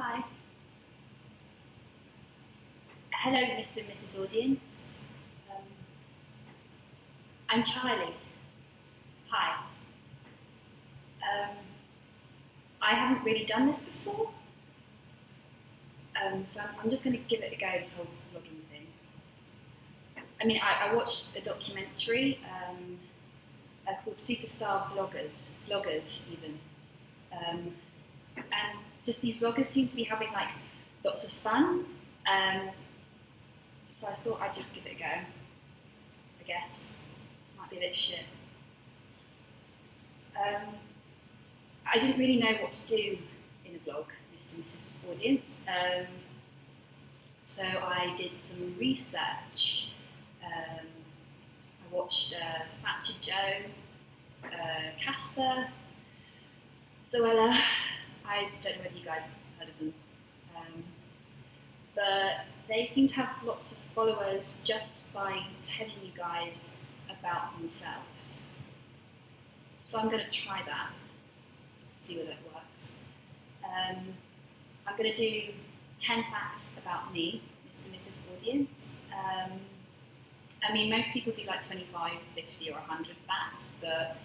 Hi. Hello, Mr. and Mrs. Audience. Um, I'm Charlie. Hi. Um, I haven't really done this before, so I'm just going to give it a go, this whole vlogging thing. I mean, I watched a documentary called Superstar Vloggers even. And just these vloggers seem to be having like lots of fun. So I thought I'd just give it a go, I guess. Might be a bit shit. I didn't really know what to do in a vlog, Mr. and Mrs. Audience. So I did some research. I watched Thatcher Joe, Casper. So I don't know whether you guys have heard of them. But they seem to have lots of followers just by telling you guys about themselves. So I'm going to try that, see whether it works. I'm going to do 10 facts about me, Mr. and Mrs. Audience. I mean, most people do like 25, 50 or 100 facts, but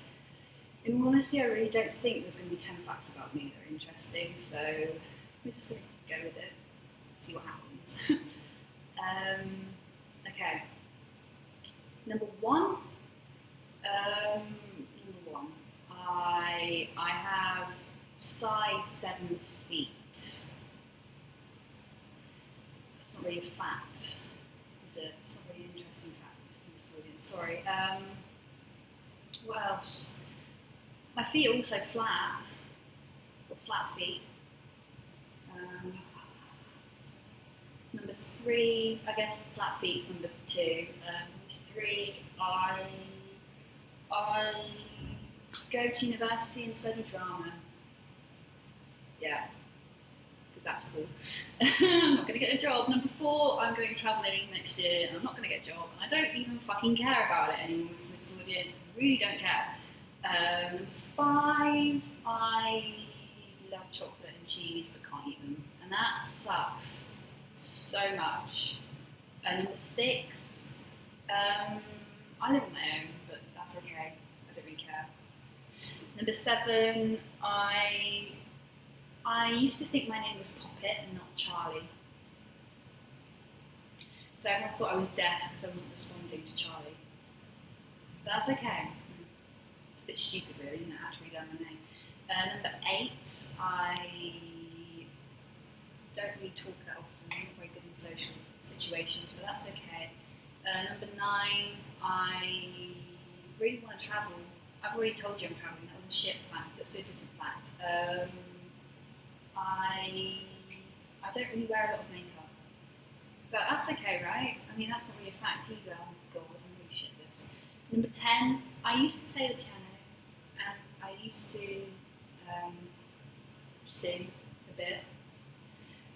in all honesty, I really don't think there's going to be 10 facts about me that are interesting, so we're just going to go with it, see what happens. Okay. Number one, I have size 7 feet. That's not really a fact, is it? It's not really an interesting fact, Mr. Audience. Sorry. What else? My feet are also flat. I've got flat feet. Number 3, I guess flat feet's number 2. 3, I go to university and study drama. Yeah, because that's cool. I'm not going to get a job. Number 4, I'm going travelling next year and I'm not going to get a job. And I don't even fucking care about it anymore, Mrs. Audience. I really don't care. Number 5, I love chocolate and cheese but can't eat them. And that sucks so much. Number 6, I live on my own, but that's okay. I don't really care. Number 7, I used to think my name was Poppet and not Charlie. So everyone thought I was deaf because I wasn't responding to Charlie. But that's okay. It's a bit stupid really, isn't it, actually learn my name. Number 8, I don't really talk that often. I'm not very good in social situations, but that's okay. Number 9, I really want to travel. I've already told you I'm travelling, that was a shit fact, let's do a different fact. I don't really wear a lot of makeup. But that's okay, right? I mean, that's not really a fact either. Oh god, I'm really shit at this. Number 10, I used to play the piano, and I used to sing a bit.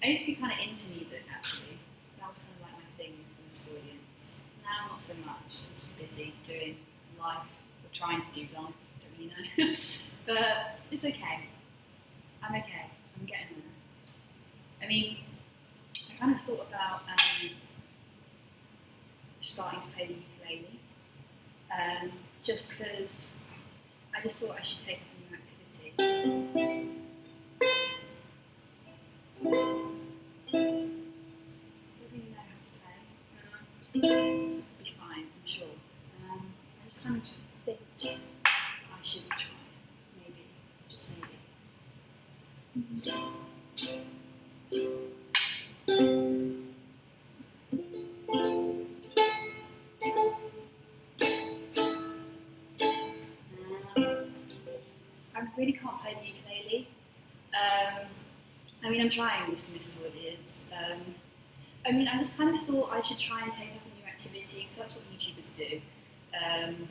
I used to be kind of into music, actually. That was kind of like my thing, Mr. and Mrs. Audience. Now, not so much. I'm just busy doing life, or trying to do life, don't really know. But it's okay. I'm okay. I'm getting there. I mean, I kind of thought about starting to play the ukulele, just because I just thought I should take up a new activity. Be fine, I'm sure. I just kind of think I should try, maybe, just maybe. I really can't play the ukulele. I mean, I'm trying, Mr. and Mrs. Audience. I mean, I just kind of thought I should try and take up a new activity, because that's what YouTubers do. And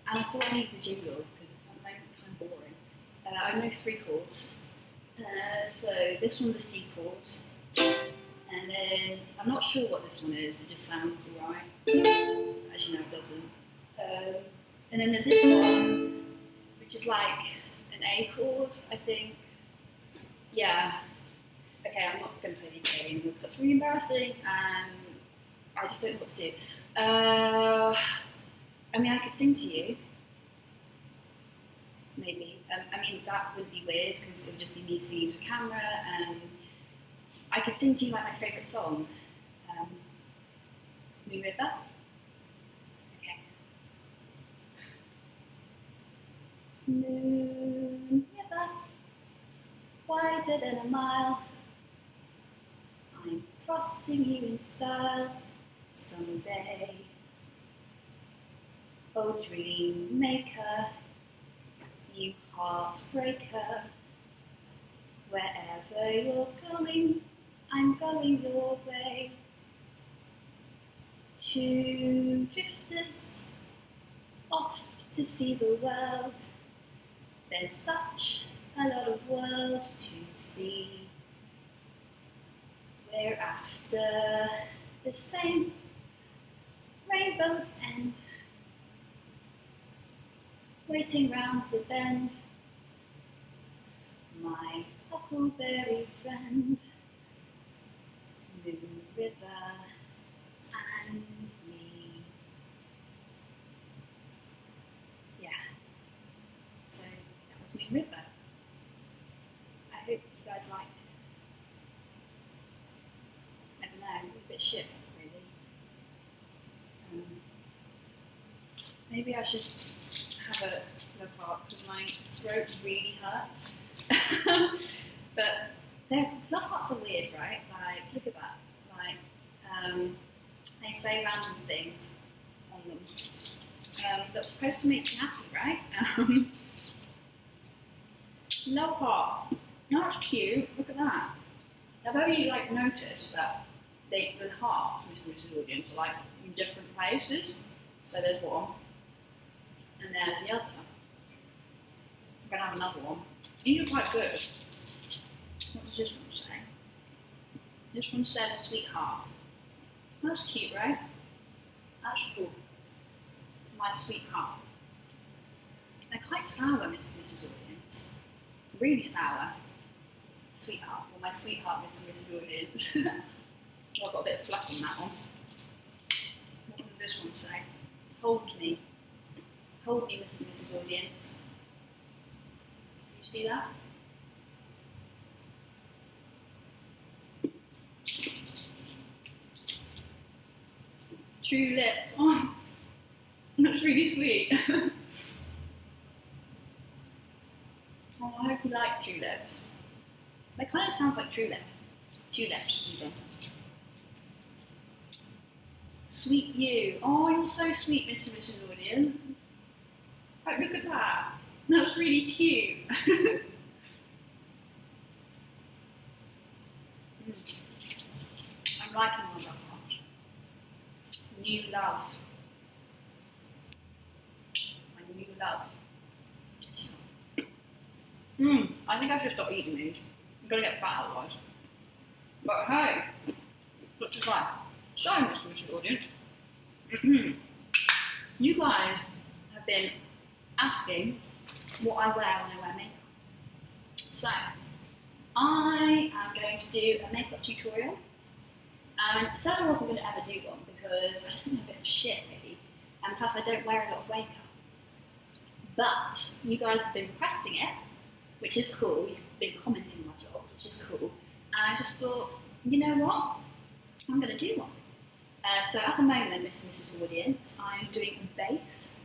I thought I needed a jingle, because at the moment it's kind of boring. I know 3 chords. So this one's a C chord. And then, I'm not sure what this one is, it just sounds alright. Actually, no, it doesn't. And then there's this one, which is like an A chord, I think. Yeah. Okay, Okay, I'm not going to play the game because that's really embarrassing and I just don't know what to do. I mean, I could sing to you. Maybe. I mean, that would be weird because it would just be me singing to a camera, and I could sing to you like my favourite song. Moon River? Okay. Moon River, wider than a mile, I'm crossing you in style someday. Oh, dream maker, you heartbreaker, wherever you're going, I'm going your way. Two drifters off to see the world. There's such a lot of world to see. We're after the same rainbow's end, waiting round the bend. My huckleberry friend, Moon River and me. Yeah, so that was Moon River. I hope you guys liked it. I don't know, it was a bit shit, really. Maybe I should have a look up because my throat really hurts. But love hearts are weird, right? Like, look at that. Like, they say random things on them that's supposed to make you happy, right? Love heart. That's cute. Look at that. I've only noticed that the hearts, Mr. and Mrs. Audience, are in different places. So there's one, and there's the other. I'm gonna have another one. These are quite good. What does this one say? This one says sweetheart. That's cute, right? That's cool. My sweetheart. They're quite sour, Mr. and Mrs. Audience. Really sour. Sweetheart. Well, my sweetheart, Mr. and Mrs. Audience. Well, I've got a bit of fluff in that one. What does this one say? Hold me. Hold me, Mr. and Mrs. Audience. You see that? True lips. Oh, that's really sweet. Oh, I hope you like True Lips. That kind of sounds like True Lips. True Lips, even. Sweet you. Oh, you're so sweet, Mr. and Mrs. Audience. Like, look at that. That's really cute. I'm liking all that much. New love. My new love. I think I should stop eating these. I'm gonna get fat otherwise. But hey, such is life. So, Mr. and Mrs. Audience, you guys have been asking what I wear when I wear makeup. So, I am going to do a makeup tutorial. And I said I wasn't going to ever do one because I just think I'm a bit of shit, really. And plus, I don't wear a lot of makeup. But you guys have been requesting it, which is cool. You've been commenting on my vlogs, which is cool. And I just thought, you know what? I'm going to do one. So at the moment, Mr. and Mrs. Audience, I'm doing a base,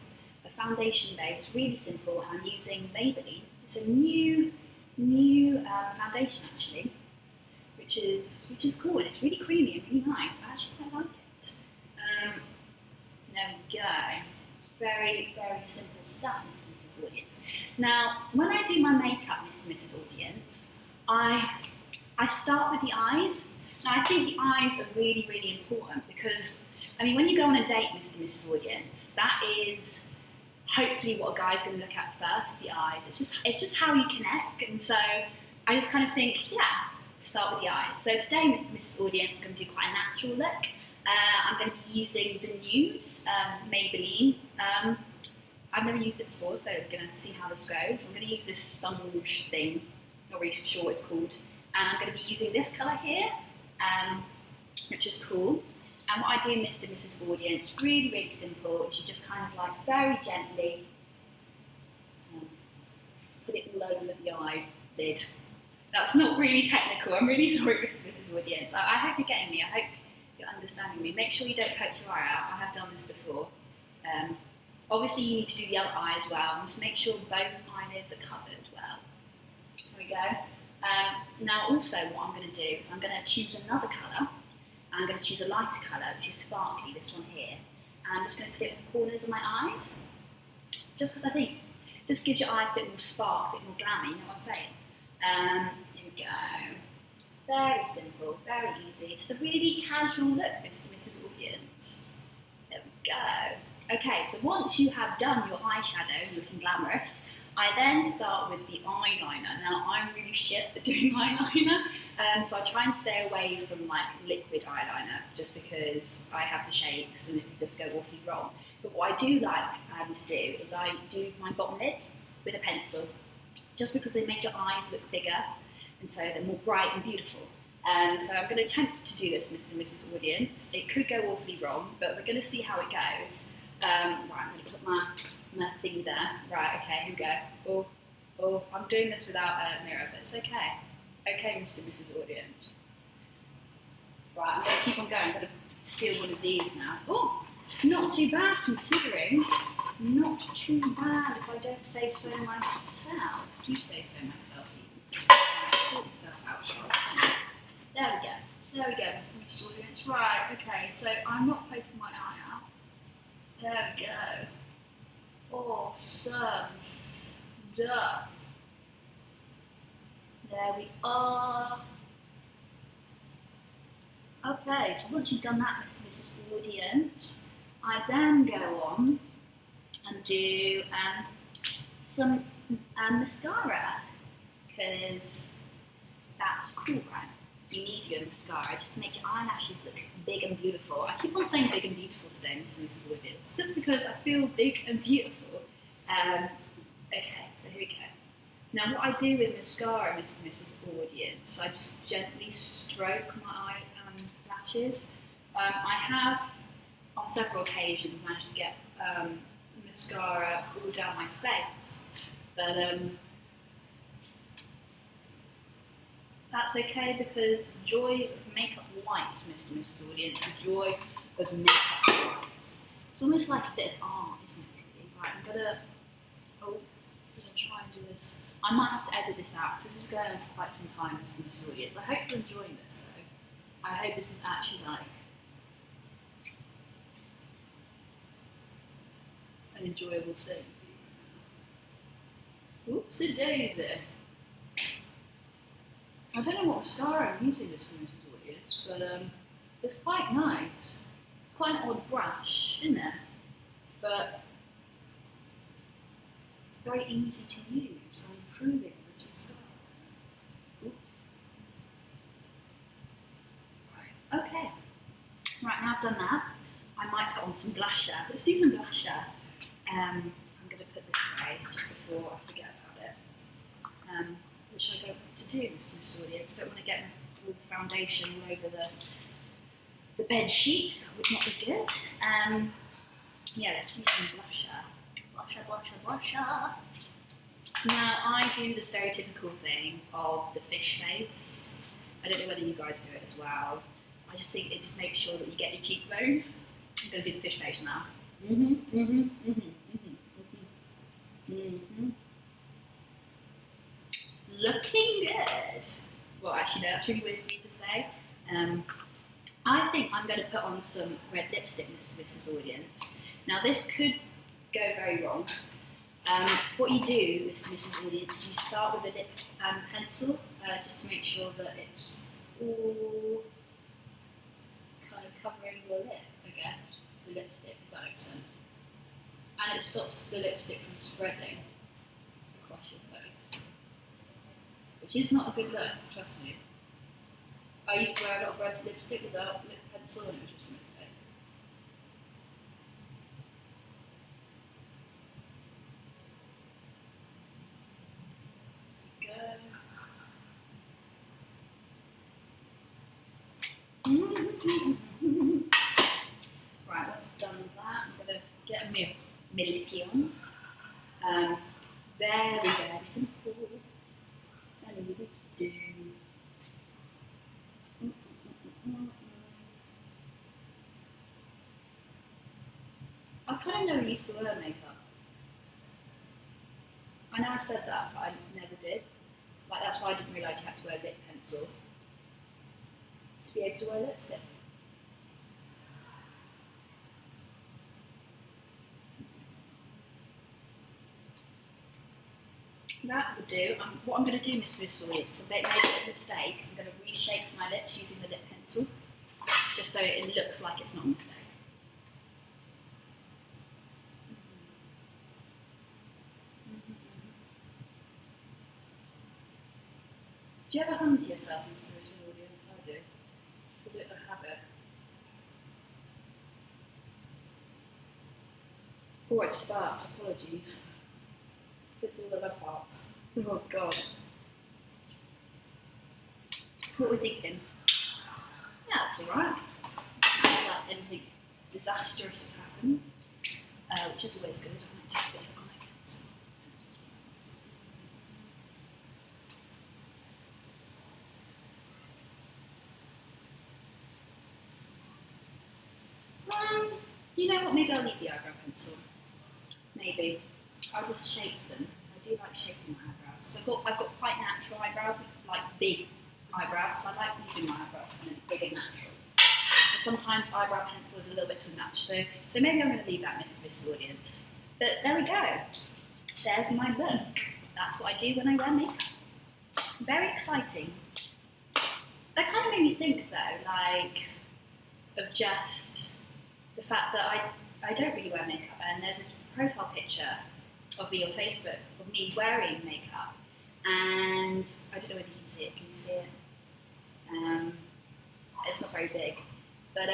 a foundation base, really simple, and I'm using Maybelline. It's a new foundation actually, which is cool, and it's really creamy and really nice. I actually quite like it. There we go. Very, very simple stuff, Mr. and Mrs. Audience. Now, when I do my makeup, Mr. and Mrs. Audience, I start with the eyes. Now, I think the eyes are really, really important because, I mean, when you go on a date, Mr. and Mrs. Audience, that is hopefully what a guy's going to look at first, the eyes. It's just how you connect, and so I just kind of think, yeah, start with the eyes. So today, Mr. and Mrs. Audience, I'm going to do quite a natural look. I'm going to be using the Nudes Maybelline. I've never used it before, so I'm going to see how this goes. I'm going to use this sponge thing, not really sure what it's called. And I'm going to be using this colour here, which is cool. And what I do, Mr. and Mrs. Audience, really, really simple, is you just kind of like very gently put it all over the eyelid. That's not really technical, I'm really sorry, Mr. and Mrs. Audience. I hope you're getting me, I hope you're understanding me. Make sure you don't poke your eye out, I have done this before. Obviously you need to do the other eye as well, and just make sure both eyelids are covered well. There we go. Now also what I'm going to do is I'm going to choose another colour. I'm going to choose a lighter colour, which is sparkly, this one here. And I'm just going to put it in the corners of my eyes, just because I think it just gives your eyes a bit more spark, a bit more glamour, you know what I'm saying? Here we go. Very simple, very easy. Just a really casual look, Mr. and Mrs. Audience. There we go. Okay, so once you have done your eyeshadow and you're looking glamorous, I then start with the eyeliner. Now, I'm really shit at doing eyeliner, so I try and stay away from like liquid eyeliner just because I have the shakes and it would just go awfully wrong. But what I do like to do is I do my bottom lids with a pencil, just because they make your eyes look bigger and so they're more bright and beautiful. So I'm going to attempt to do this, Mr. and Mrs. Audience. It could go awfully wrong, but we're going to see how it goes. Right, I'm going to put my thingy there. Right, okay, here we go. Oh, I'm doing this without a mirror, but it's okay. Okay, Mr. and Mrs. Audience. Right, I'm going to keep on going. I'm going to steal one of these now. Oh, not too bad considering. Not too bad if I don't say so myself. Do say so myself even. Sort yourself out, Charlotte. There we go. There we go, Mr. and Mrs. Audience. Right, okay, so I'm not poking my eye out. There we go. Awesome stuff. There we are. Okay, so once you've done that, Mr. and Mrs. Audience, I then go on and do some mascara, because that's cool, right? You need your mascara just to make your eyelashes look big and beautiful. I keep on saying big and beautiful today, Mr. and Mrs. Audience, just because I feel big and beautiful. Okay, so here we go. Now what I do with mascara, Mr. and Mrs. Audience, I just gently stroke my eyelashes. I have, on several occasions, managed to get mascara all down my face, but that's okay, because the joys of makeup wipes, Mr. and Mrs. Audience, the joy of makeup wipes. It's almost like a bit of art, isn't it, really? Right, I'm gonna try and do this. I might have to edit this out, because this is going on for quite some time, Mr. and Mrs. Audience. I hope you're enjoying this, though. I hope this is actually like an enjoyable thing. Oopsie daisy. I don't know what mascara I'm using, Mr. and Mrs. Audience, but it's quite nice. It's quite an odd brush, isn't it? But very easy to use. I'm improving this mascara. Oops. Right. Okay. Right, now I've done that, I might put on some blusher. Let's do some blusher. I'm going to put this away just before I forget about it. Which I don't want to do, Mr. and Mrs. Audience. I don't want to get all the foundation all over the bed sheets. That would not be good. Yeah, let's do some blusher. Blusher. Now, I do the stereotypical thing of the fish face. I don't know whether you guys do it as well. I just think it just makes sure that you get your cheekbones. I'm going to do the fish face now. Looking good. Well, actually, no, that's really weird for me to say. I think I'm going to put on some red lipstick, Mr. and Mrs. Audience. Now, this could go very wrong. What you do, Mr. and Mrs. Audience, is you start with a lip pencil, just to make sure that it's all kind of covering your lip, I guess, the lipstick, if that makes sense. And it stops the lipstick from spreading across your face, which is not a good look, trust me. I used to wear a lot of red lipstick without lip pencil, and it was just a mistake. Go. million. Very, very simple. And easy to do. I kind of never used to wear makeup. I know I said that, but I never did. Like, that's why I didn't realise you had to wear lip pencil to be able to wear lipstick. That would do. What I'm going to do, Mr. Whistle, is to make a mistake. I'm going to reshape my lips using the lip pencil, just so it looks like it's not a mistake. Do you ever hum to yourself, Mr. Whistle audience? I do. I do it a habit. Oh, it sparked. Apologies. It's all the other parts. Oh God. What we're thinking? Yeah, that's alright. It's not like anything disastrous has happened, which is always good. I like to split eye pencil. You know what? Maybe I'll leave the eyebrow pencil. Maybe. I'll just shape them. I do like shaping my eyebrows because I've got quite natural eyebrows, like big eyebrows. So I like leaving my eyebrows big and natural. And sometimes eyebrow pencil is a little bit too much. So maybe I'm going to leave that, Mr. Mrs. Audience. But there we go. There's my look. That's what I do when I wear makeup. Very exciting. That kind of made me think though, like, of just the fact that I don't really wear makeup, and there's this profile picture of me on Facebook of me wearing makeup, and I don't know whether you can see it. Can you see it? It's not very big, but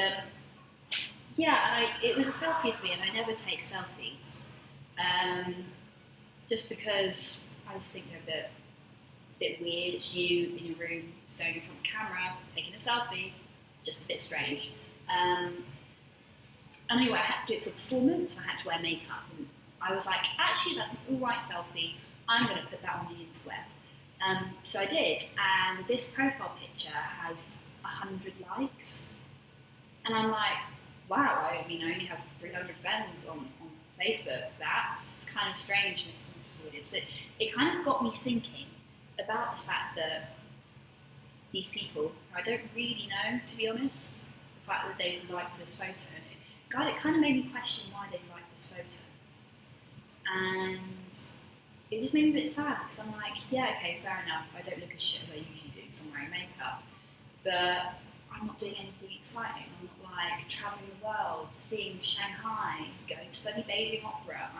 yeah, and it was a selfie of me, and I never take selfies, just because I just think they're a bit weird. It's you in a room staring in front of a camera taking a selfie, just a bit strange. Anyway, I had to do it for a performance. I had to wear makeup, and I was like, actually, that's an all-right selfie. I'm going to put that on the interweb. So I did, and this profile picture has 100 likes, and I'm like, wow. I mean, I only have 300 friends on Facebook. That's kind of strange, Mr. and Mrs. Audience, but it kind of got me thinking about the fact that these people, I don't really know, to be honest, the fact that they've liked this photo. God, it kind of made me question why they've liked this photo. And it just made me a bit sad, because I'm like, yeah, okay, fair enough, I don't look as shit as I usually do because I'm wearing makeup, but I'm not doing anything exciting. I'm not like travelling the world, seeing Shanghai, going to study Beijing opera.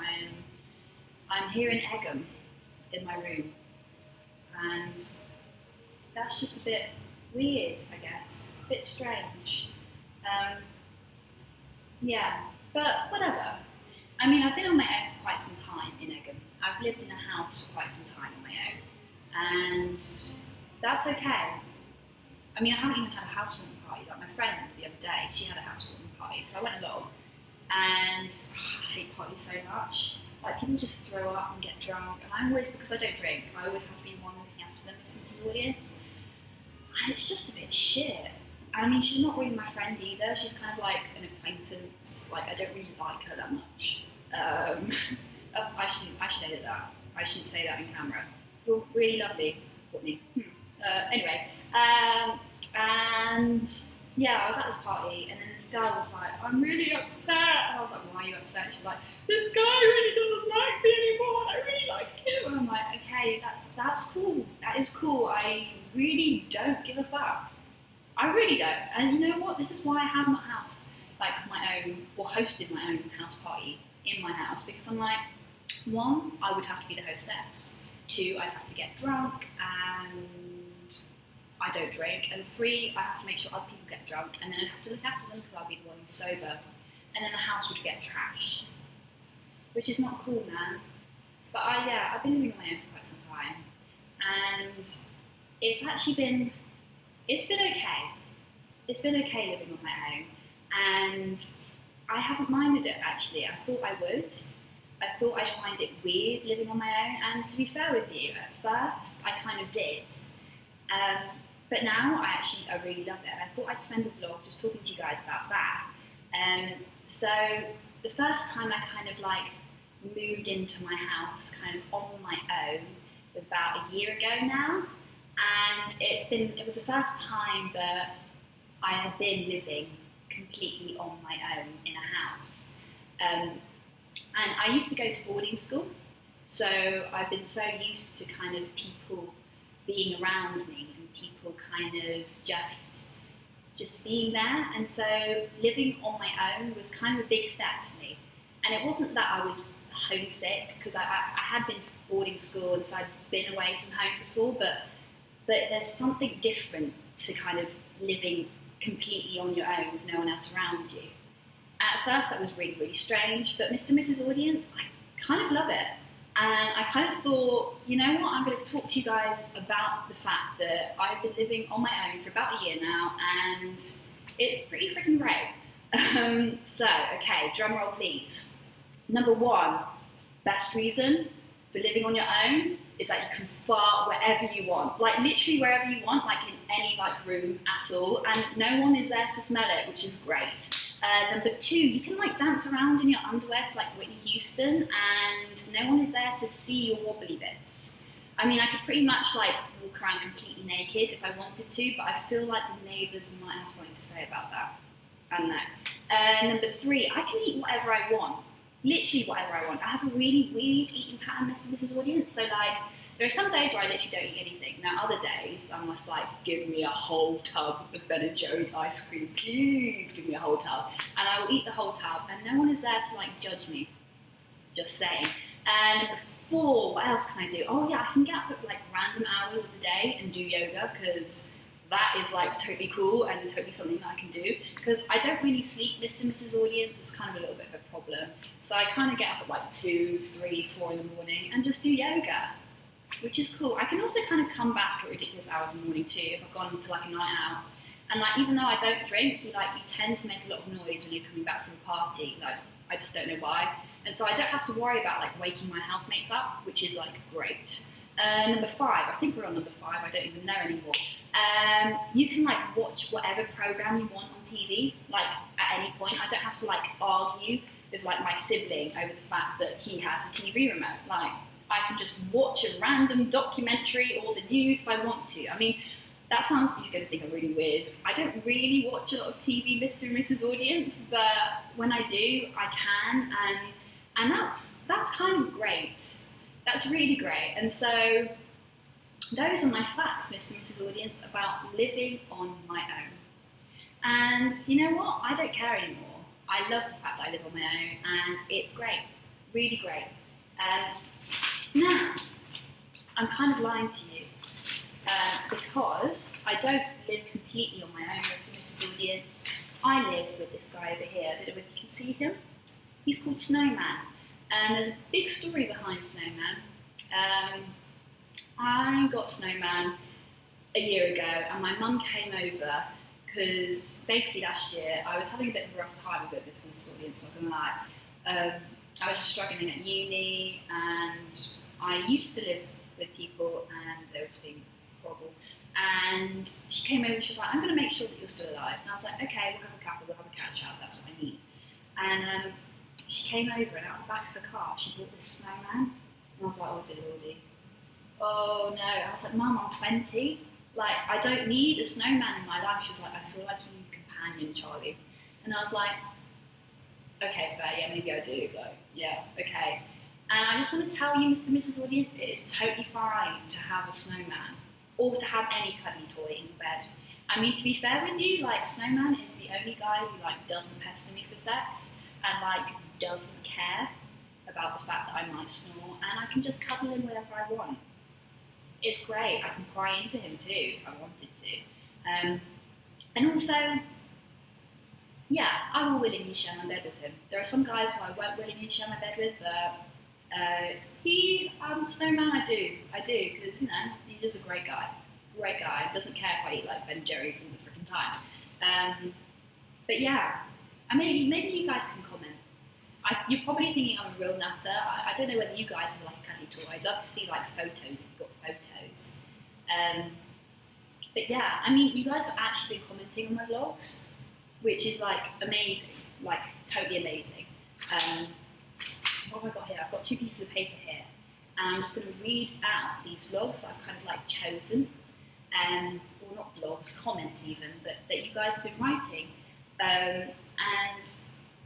I'm here in Egham, in my room, and that's just a bit weird, I guess, a bit strange. Yeah, but whatever. I mean, I've been on my own for quite some time in Egham. I've lived in a house for quite some time on my own, and that's okay. I mean, I haven't even had a housewarming party. Like my friend the other day, she had a housewarming party, so I went along, and I hate parties so much. Like, people just throw up and get drunk, and I always, because I don't drink, I always have to be the one looking after them, Mrs. Audience, and it's just a bit shit. I mean, she's not really my friend either. She's kind of like an acquaintance. Like, I don't really like her that much. I should edit that. I shouldn't say that in camera. You're really lovely, Courtney. Anyway, and yeah, I was at this party, and then this guy was like, "I'm really upset." And I was like, "Why are you upset?" She's like, "This guy really doesn't like me anymore. I really like him." And I'm like, "Okay, that's cool. That is cool. I really don't give a fuck. I really don't." And you know what? This is why I have not my own, or hosted my own house party in my house, because I'm like, one, I would have to be the hostess. Two, I'd have to get drunk, and I don't drink. And three, I have to make sure other people get drunk, and then I'd have to look after them because I'd be the one who's sober. And then the house would get trashed, which is not cool, man. But I've been living on my own for quite some time, and it's actually been, it's been okay. It's been okay living on my own, and I haven't minded it, actually. I thought I would, I thought I'd find it weird living on my own, and to be fair with you, at first I kind of did. But now I really love it, and I thought I'd spend a vlog just talking to you guys about that. So the first time I kind of like moved into my house kind of on my own was about a year ago now, and it was the first time that I had been living completely on my own in a house. And I used to go to boarding school, so I've been so used to kind of people being around me and people kind of just being there, and so living on my own was kind of a big step for me. And it wasn't that I was homesick, because I had been to boarding school and so I'd been away from home before, but there's something different to kind of living completely on your own with no one else around you. At first that was really, really strange, but Mr. and Mrs. Audience, I kind of love it. And I kind of thought, you know what, I'm going to talk to you guys about the fact that I've been living on my own for about a year now, and it's pretty freaking great. So, okay, drum roll please. Number one, best reason for living on your own is that you can fart wherever you want, like literally wherever you want, like in any like room at all, and no one is there to smell it, which is great. Number two, you can like dance around in your underwear to like Whitney Houston, and no one is there to see your wobbly bits. I mean, I could pretty much like walk around completely naked if I wanted to, but I feel like the neighbours might have something to say about that. I don't know. Number three, I can eat whatever I want. Literally whatever I want. I have a really weird eating pattern, Mr. and Mrs. Audience. So like, there are some days where I literally don't eat anything. Now other days, I'm just like, give me a whole tub of Ben & Jerry's ice cream, please give me a whole tub. And I will eat the whole tub, and no one is there to like judge me. Just saying. And number four, what else can I do? Oh yeah, I can get up at like random hours of the day and do yoga, because that is like totally cool and totally something that I can do, because I don't really sleep, Mr. and Mrs. Audience. It's kind of a little bit of a problem. So I kind of get up at like 2, 3, 4 in the morning and just do yoga, which is cool. I can also kind of come back at ridiculous hours in the morning too if I've gone to like a night out. And like, even though I don't drink, you tend to make a lot of noise when you're coming back from a party. Like, I just don't know why. And so I don't have to worry about like waking my housemates up, which is like great. Number five, I think we're on number five, I don't even know anymore. You can like watch whatever program you want on TV, like at any point. I don't have to like argue with like my sibling over the fact that he has a TV remote. Like, I can just watch a random documentary or the news if I want to. I mean, that sounds, you're going to think I'm really weird. I don't really watch a lot of TV, Mr. and Mrs. Audience, but when I do, I can, and that's kind of great. That's really great. And so those are my facts, Mr. and Mrs. Audience, about living on my own. And you know what? I don't care anymore. I love the fact that I live on my own, and it's great, really great. Now, I'm kind of lying to you, because I don't live completely on my own, Mr. and Mrs. Audience. I live with this guy over here. I don't know whether you can see him. He's called Snowman. And there's a big story behind Snowman. I got Snowman a year ago, and my mum came over because basically last year I was having a bit of a rough time with it, Mr. and Mrs. Audience, not gonna lie. I was just struggling at uni, and I used to live with people, and they were just being horrible. And she came over and she was like, I'm going to make sure that you're still alive. And I was like, okay, we'll have a couple, we'll have a catch up, that's what I need. And she came over, and out the back of her car, she brought this snowman. And I was like, oh dear lordy. Oh no. I was like, Mum, I'm 20. Like, I don't need a snowman in my life. She was like, I feel like you need a companion, Charlie. And I was like, okay, fair, yeah, maybe I do, like, yeah, okay. And I just want to tell you, Mr. and Mrs. Audience, it is totally fine to have a snowman, or to have any cuddly toy in your bed. I mean, to be fair with you, like, Snowman is the only guy who, like, doesn't pester me for sex, and, like, doesn't care about the fact that I might snore, and I can just cuddle him whenever I want. It's great. I can cry into him too, if I wanted to. And also, yeah, I will willingly share my bed with him. There are some guys who I won't willingly share my bed with, but Snowman, I do, because, you know, he's just a great guy. Doesn't care if I eat like Ben & Jerry's all the freaking time. But yeah, maybe you guys can comment. You're probably thinking I'm a real nutter. I don't know whether you guys have like a cuddly toy. I'd love to see like photos if you've got photos. But yeah, I mean, you guys have actually been commenting on my vlogs, which is like amazing, like totally amazing. What have I got here? I've got 2 pieces of paper here, and I'm just going to read out these vlogs I've kind of like chosen, or not vlogs, comments even, that you guys have been writing, and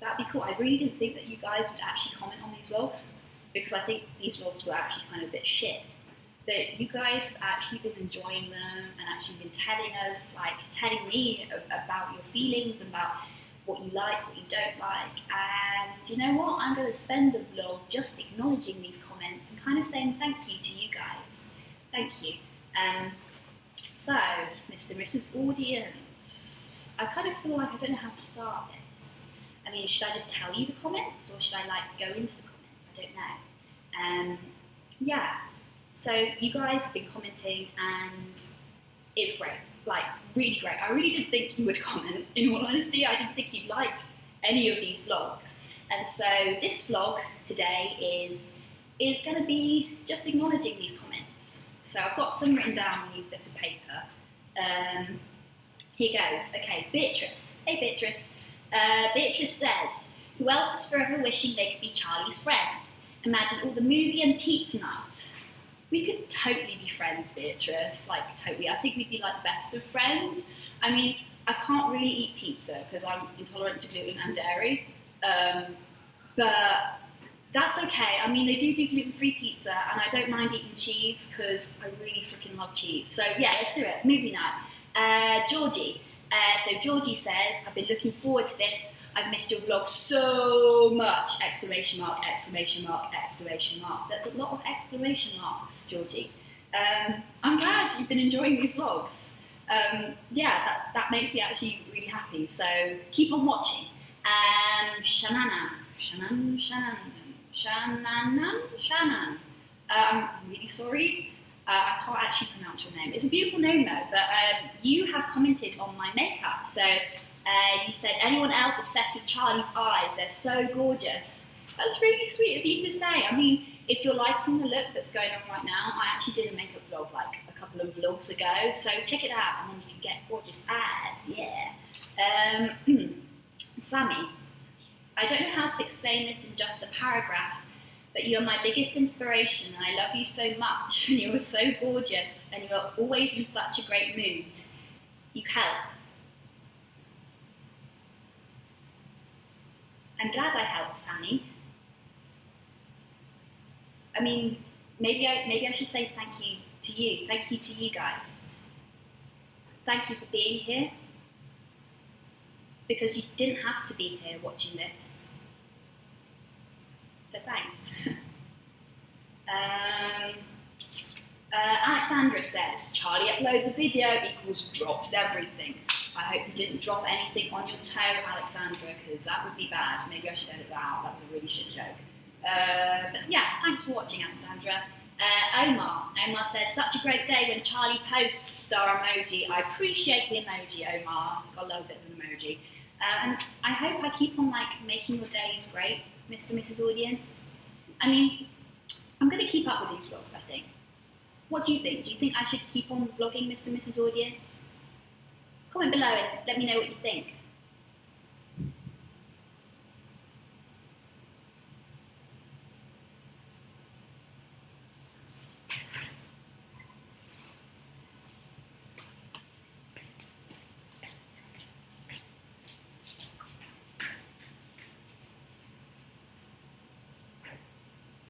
that'd be cool. I really didn't think that you guys would actually comment on these vlogs, because I think these vlogs were actually kind of a bit shit. But you guys have actually been enjoying them and actually been telling us, like telling me about your feelings, about what you like, what you don't like. And you know what? I'm going to spend a vlog just acknowledging these comments and kind of saying thank you to you guys. Thank you. So, Mr. and Mrs. Audience, I kind of feel like I don't know how to start this. I mean, should I just tell you the comments, or should I like go into the comments? I don't know. Yeah. So you guys have been commenting, and it's great, like really great. I really didn't think you would comment, in all honesty. I didn't think you'd like any of these vlogs. And so this vlog today is going to be just acknowledging these comments. So I've got some written down on these bits of paper. Here goes. Okay, Beatrice. Hey Beatrice. Beatrice says, who else is forever wishing they could be Charlie's friend? Imagine all the movie and pizza nights. We could totally be friends, Beatrice, like totally. I think we'd be like best of friends. I mean, I can't really eat pizza because I'm intolerant to gluten and dairy, but that's okay. I mean, they do gluten-free pizza, and I don't mind eating cheese because I really freaking love cheese. So yeah, let's do it, movie night. Georgie. So Georgie says, I've been looking forward to this. I've missed your vlog so much! Exclamation mark, exclamation mark, exclamation mark. There's a lot of exclamation marks, Georgie. I'm glad you've been enjoying these vlogs. Yeah, that makes me actually really happy. So keep on watching. Shannon. I'm really sorry. I can't actually pronounce your name. It's a beautiful name though, but you have commented on my makeup. So you said, anyone else obsessed with Charlie's eyes? They're so gorgeous. That's really sweet of you to say. I mean, if you're liking the look that's going on right now, I actually did a makeup vlog like a couple of vlogs ago, so check it out and then you can get gorgeous eyes, yeah. Sammy, I don't know how to explain this in just a paragraph, but you are my biggest inspiration and I love you so much, and you are so gorgeous and you are always in such a great mood. You help. I'm glad I helped, Sammy. I mean, maybe I should say thank you to you. Thank you to you guys. Thank you for being here, because you didn't have to be here watching this. So thanks. Alexandra says, Charlie uploads a video equals drops everything. I hope you didn't drop anything on your toe, Alexandra, because that would be bad. Maybe I should edit that out. That was a really shit joke. But yeah, thanks for watching, Alexandra. Omar says, such a great day when Charlie posts star emoji. I appreciate the emoji, Omar. Got a little bit of an emoji. And I hope I keep on like making your days great, Mr. and Mrs. Audience. I mean, I'm going to keep up with these vlogs, I think. What do you think? Do you think I should keep on vlogging, Mr. and Mrs. Audience? Comment below and let me know what you think.